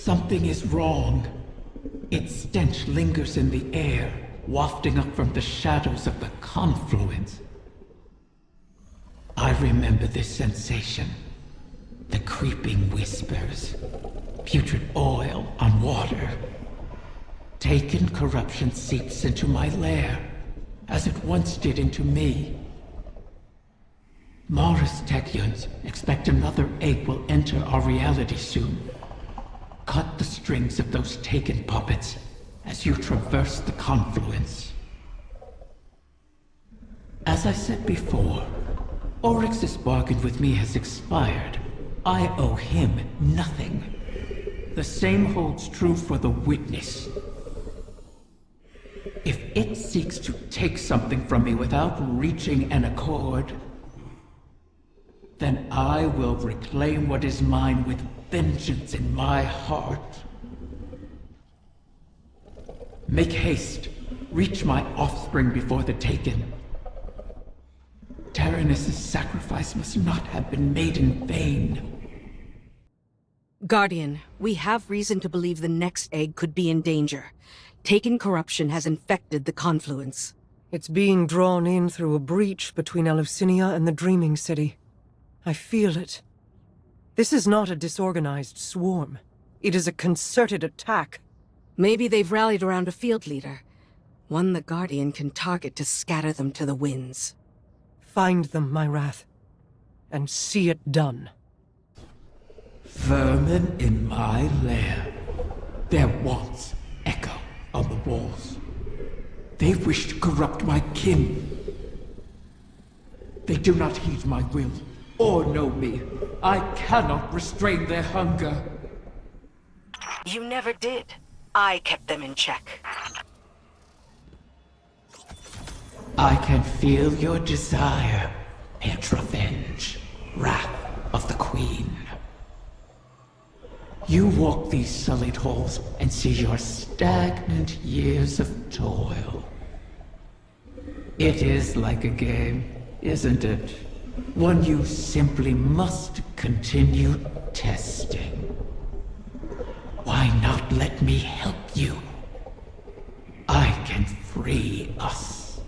Something is wrong. Its stench lingers in the air, wafting up from the shadows of the confluence. I remember this sensation. The creeping whispers. Putrid oil on water. Taken corruption seeps into my lair, as it once did into me. Mars Techeuns expect another egg will enter our reality soon. Cut the strings of those Taken puppets as you traverse the confluence. As I said before, Oryx's bargain with me has expired. I owe him nothing. The same holds true for the Witness. If it seeks to take something from me without reaching an accord, then I will reclaim what is mine with vengeance in my heart. Make haste. Reach my offspring before the Taken. Taranis' sacrifice must not have been made in vain. Guardian, we have reason to believe the next egg could be in danger. Taken corruption has infected the confluence. It's being drawn in through a breach between Eleusinia and the Dreaming City. I feel it. This is not a disorganized swarm. It is a concerted attack. Maybe they've rallied around a field leader. One the Guardian can target to scatter them to the winds. Find them, my wrath, and see it done. Vermin in my lair. Their wants echo on the walls. They wish to corrupt my kin. They do not heed my will, or know me. I cannot restrain their hunger. You never did. I kept them in check. I can feel your desire, Petrovenge, wrath of the Queen. You walk these sullied halls and see your stagnant years of toil. It is like a game, isn't it? One you simply must continue testing. Why not let me help you? I can free us.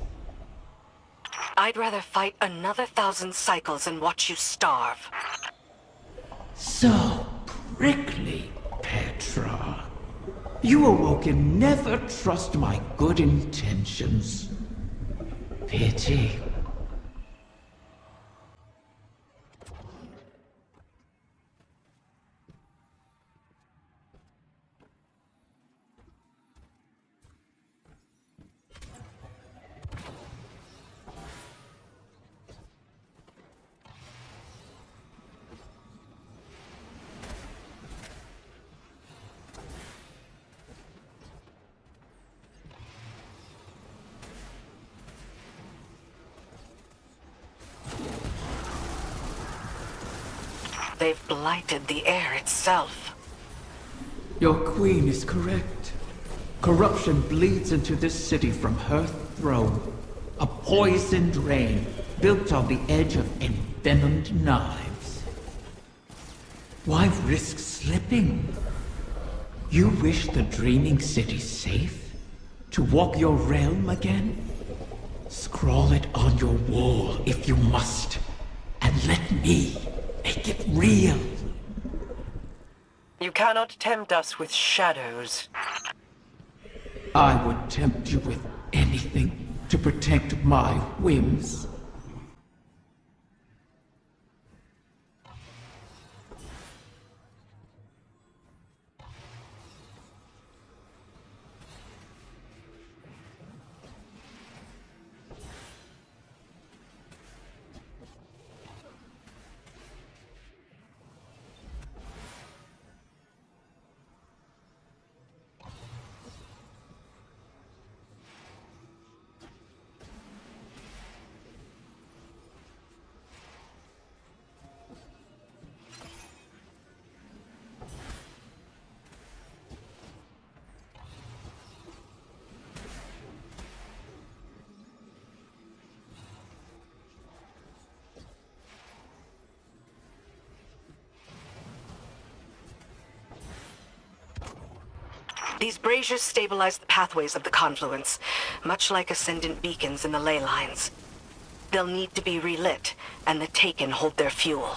I'd rather fight another 1,000 cycles and watch you starve. So prickly, Petra. You Awoken never trust my good intentions. Pity. They've blighted the air itself. Your queen is correct. Corruption bleeds into this city from her throne. A poisoned rain built on the edge of envenomed knives. Why risk slipping? You wish the Dreaming City safe? To walk your realm again? Scrawl it on your wall if you must. And let me make it real. You cannot tempt us with shadows. I would tempt you with anything to protect my whims. These braziers stabilize the pathways of the confluence, much like ascendant beacons in the ley lines. They'll need to be relit, and the Taken hold their fuel.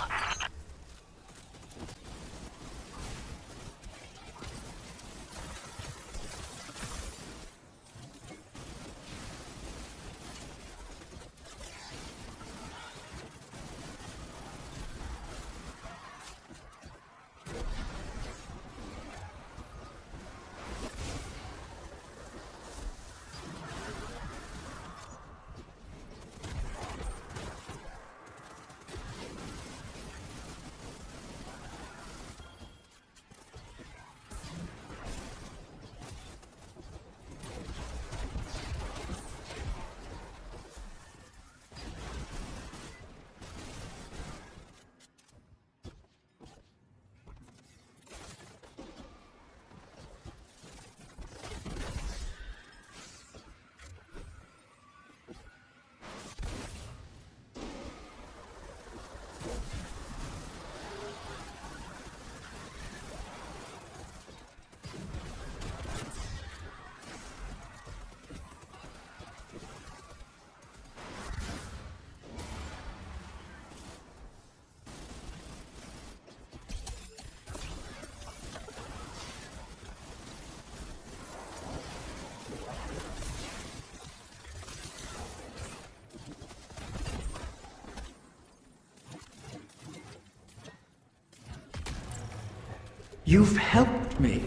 You've helped me.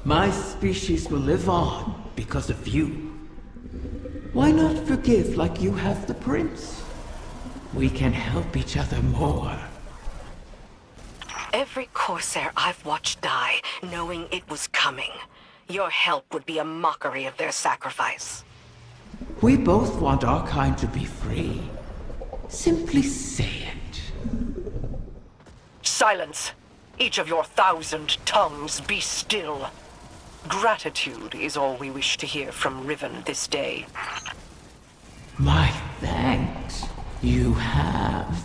My species will live on because of you. Why not forgive like you have the prince? We can help each other more. Every Corsair I've watched die, knowing it was coming. Your help would be a mockery of their sacrifice. We both want our kind to be free. Simply say it. Silence! Each of your 1,000 tongues be still. Gratitude is all we wish to hear from Riven this day. My thanks. You have.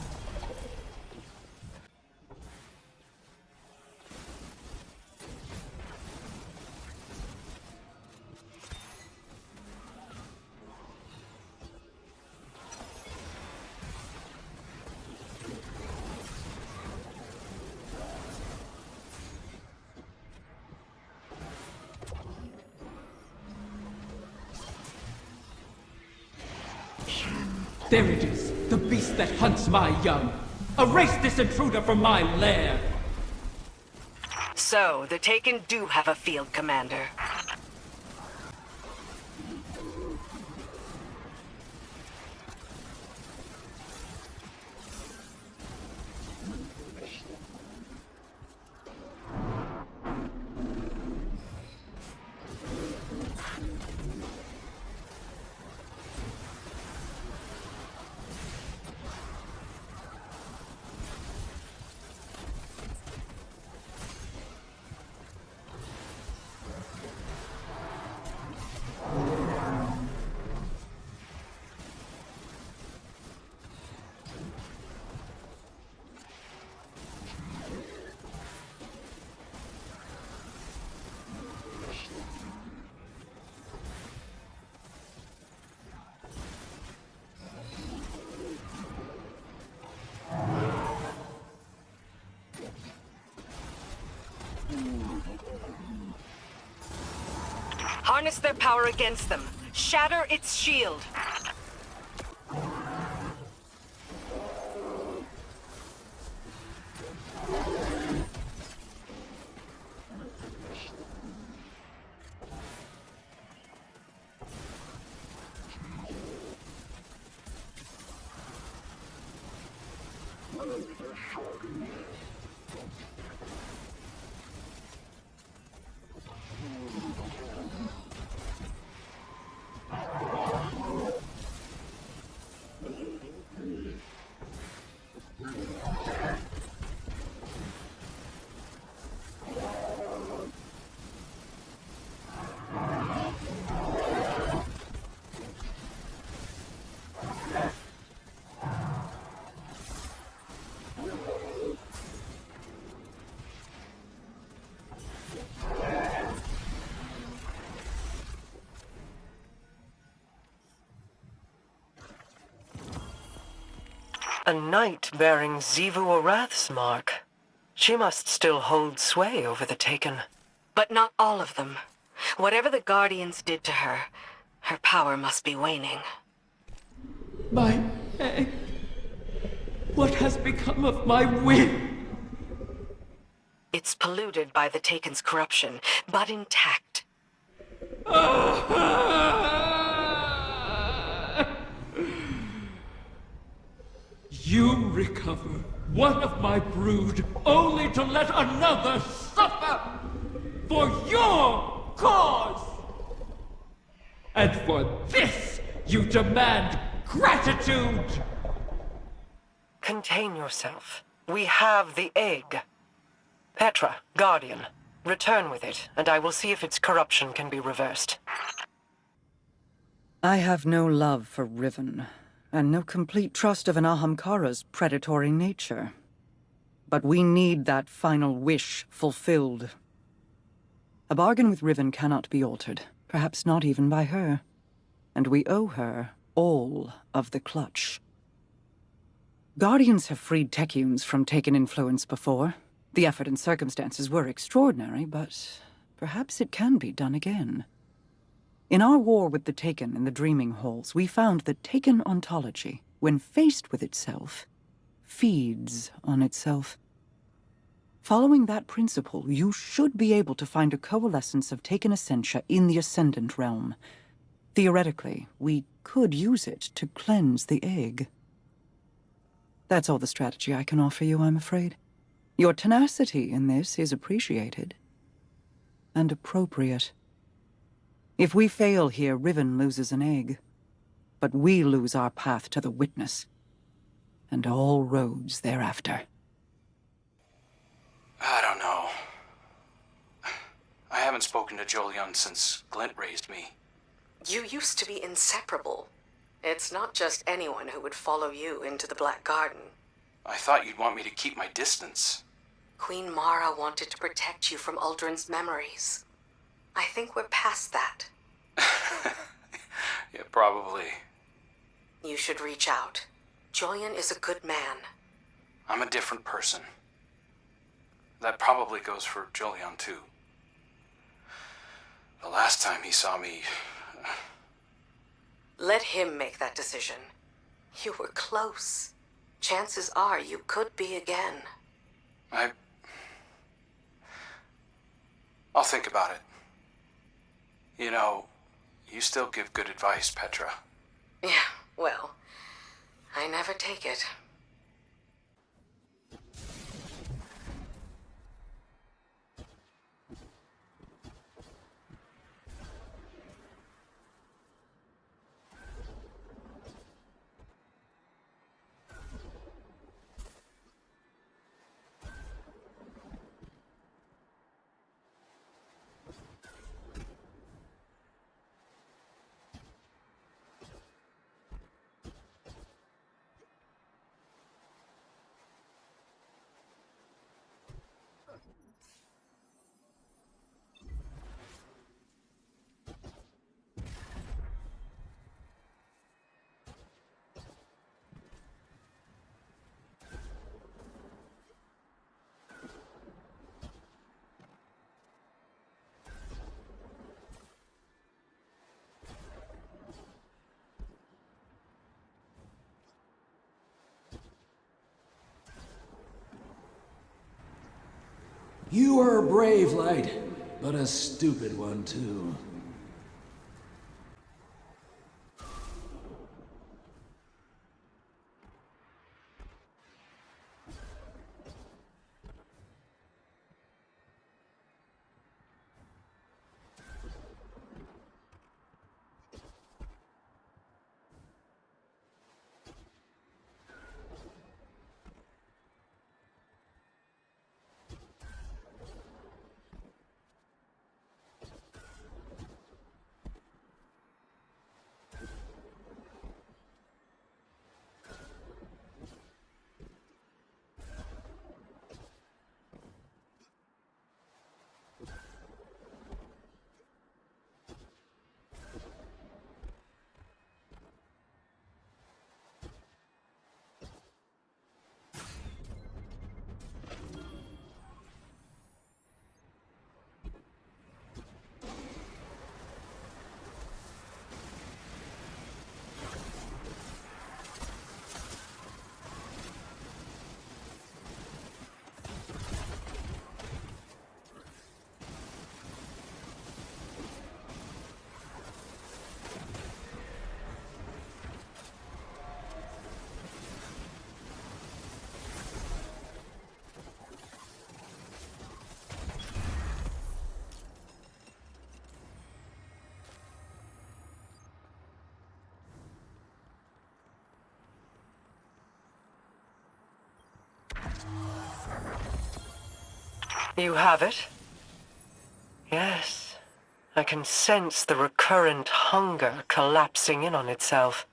There it is, the beast that hunts my young. Erase this intruder from my lair! So, the Taken do have a field commander. Harness their power against them. Shatter its shield. A knight bearing Zivu Arath's mark. She must still hold sway over the Taken. But not all of them. Whatever the Guardians did to her, her power must be waning. My egg. What has become of my wing? It's polluted by the Taken's corruption, but intact. You recover one of my brood, only to let another suffer for your cause! And for this, you demand gratitude! Contain yourself. We have the egg. Petra, Guardian, return with it, and I will see if its corruption can be reversed. I have no love for Riven, and no complete trust of an Ahamkara's predatory nature. But we need that final wish fulfilled. A bargain with Riven cannot be altered, perhaps not even by her. And we owe her all of the clutch. Guardians have freed Techians from Taken influence before. The effort and circumstances were extraordinary, but perhaps it can be done again. In our war with the Taken in the Dreaming Halls, we found that Taken ontology, when faced with itself, feeds on itself. Following that principle, you should be able to find a coalescence of Taken essentia in the Ascendant realm. Theoretically, we could use it to cleanse the egg. That's all the strategy I can offer you, I'm afraid. Your tenacity in this is appreciated. And appropriate. If we fail here, Riven loses an egg. But we lose our path to the Witness. And all roads thereafter. I don't know. I haven't spoken to Jolyon since Glint raised me. You used to be inseparable. It's not just anyone who would follow you into the Black Garden. I thought you'd want me to keep my distance. Queen Mara wanted to protect you from Uldren's memories. I think we're past that. Yeah, probably. You should reach out. Jolyon is a good man. I'm a different person. That probably goes for Jolyon, too. The last time he saw me... Let him make that decision. You were close. Chances are you could be again. I'll think about it. You know, you still give good advice, Petra. Yeah, well, I never take it. You are a brave light, but a stupid one, too. You have it? Yes. I can sense the recurrent hunger collapsing in on itself.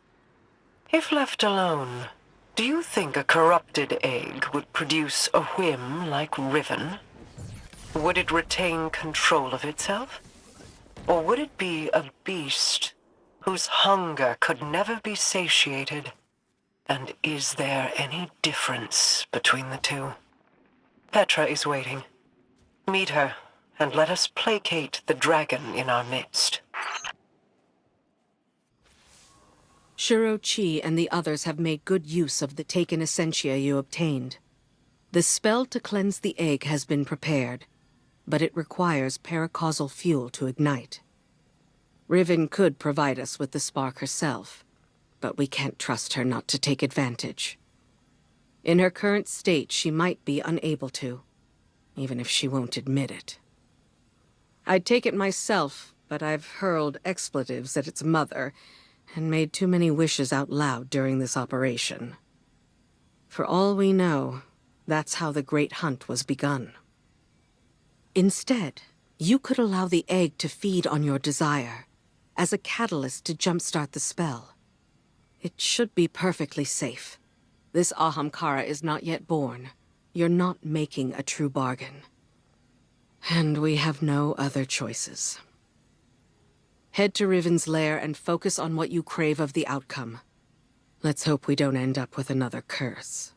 If left alone, do you think a corrupted egg would produce a whim like Riven? Would it retain control of itself? Or would it be a beast whose hunger could never be satiated? And is there any difference between the two? Petra is waiting. Meet her, and let us placate the dragon in our midst. Shuro-Chi and the others have made good use of the taken essentia you obtained. The spell to cleanse the egg has been prepared, but it requires paracausal fuel to ignite. Riven could provide us with the spark herself, but we can't trust her not to take advantage. In her current state, she might be unable to, even if she won't admit it. I'd take it myself, but I've hurled expletives at its mother and made too many wishes out loud during this operation. For all we know, that's how the Great Hunt was begun. Instead, you could allow the egg to feed on your desire, as a catalyst to jumpstart the spell. It should be perfectly safe. This Ahamkara is not yet born. You're not making a true bargain. And we have no other choices. Head to Riven's lair and focus on what you crave of the outcome. Let's hope we don't end up with another curse.